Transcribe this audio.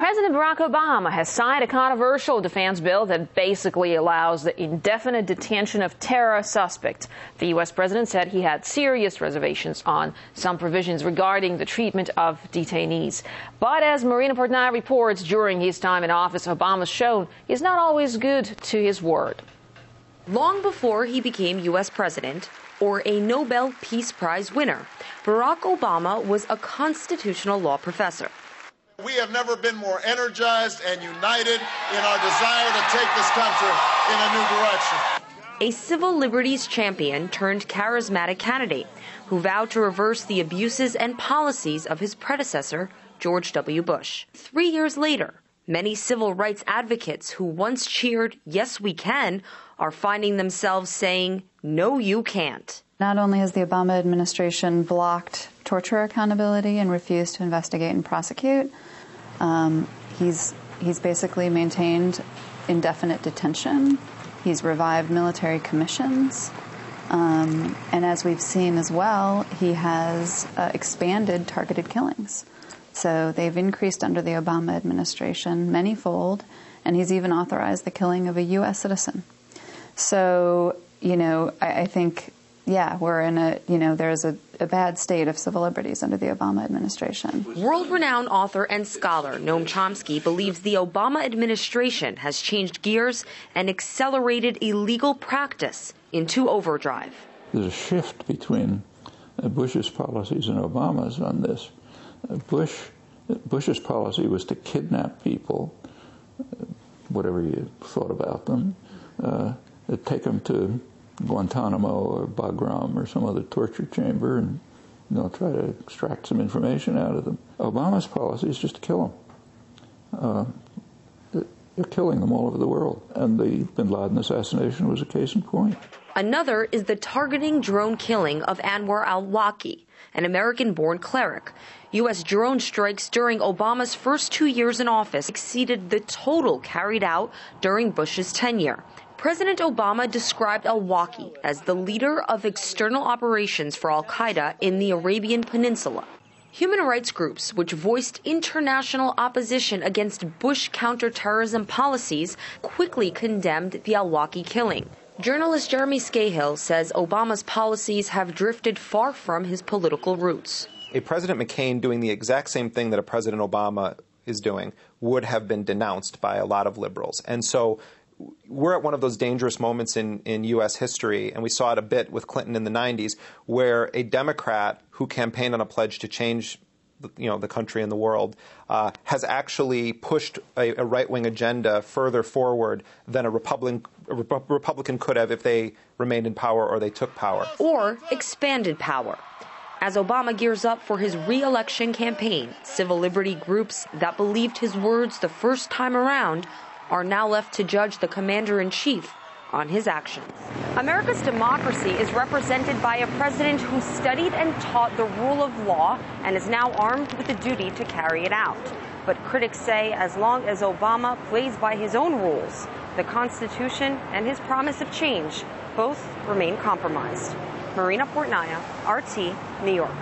President Barack Obama has signed a controversial defense bill that basically allows the indefinite detention of terror suspects. The U.S. president said he had serious reservations on some provisions regarding the treatment of detainees. But as Maria LaHood reports, during his time in office, Obama's shown he's not always good to his word. Long before he became U.S. president or a Nobel Peace Prize winner, Barack Obama was a constitutional law professor. We have never been more energized and united in our desire to take this country in a new direction. A civil liberties champion turned charismatic candidate who vowed to reverse the abuses and policies of his predecessor, George W. Bush. 3 years later, many civil rights advocates who once cheered, "Yes, we can," are finding themselves saying, "No, you can't." Not only has the Obama administration blocked torture accountability and refused to investigate and prosecute, he's basically maintained indefinite detention. He's revived military commissions. And as we've seen as well, he has expanded targeted killings. So they've increased under the Obama administration manifold, and he's even authorized the killing of a U.S. citizen. So, I think, we're in there's a bad state of civil liberties under the Obama administration. World-renowned author and scholar Noam Chomsky believes the Obama administration has changed gears and accelerated illegal practice into overdrive. There's a shift between Bush's policies and Obama's on this. Bush's policy was to kidnap people, whatever you thought about them, take them to Guantanamo or Bagram or some other torture chamber and try to extract some information out of them. Obama's policy is just to kill them. They're killing them all over the world, and the bin Laden assassination was a case in point. Another is the targeting drone killing of Anwar al-Awlaki, an American-born cleric. U.S. drone strikes during Obama's first 2 years in office exceeded the total carried out during Bush's tenure. President Obama described al-Awlaki as the leader of external operations for al-Qaeda in the Arabian Peninsula. Human rights groups, which voiced international opposition against Bush counterterrorism policies, quickly condemned the al-Awlaki killing. Journalist Jeremy Scahill says Obama's policies have drifted far from his political roots. A President McCain doing the exact same thing that a President Obama is doing would have been denounced by a lot of liberals. And so we're at one of those dangerous moments in U.S. history, and we saw it a bit with Clinton in the 90s, where a Democrat who campaigned on a pledge to change the country and the world has actually pushed a right-wing agenda further forward than a Republican could have if they remained in power or they took power. Or expanded power. As Obama gears up for his re-election campaign, civil liberty groups that believed his words the first time around are now left to judge the commander-in-chief on his actions. America's democracy is represented by a president who studied and taught the rule of law and is now armed with the duty to carry it out. But critics say as long as Obama plays by his own rules, the Constitution and his promise of change both remain compromised. Marina Portnaya, RT, New York.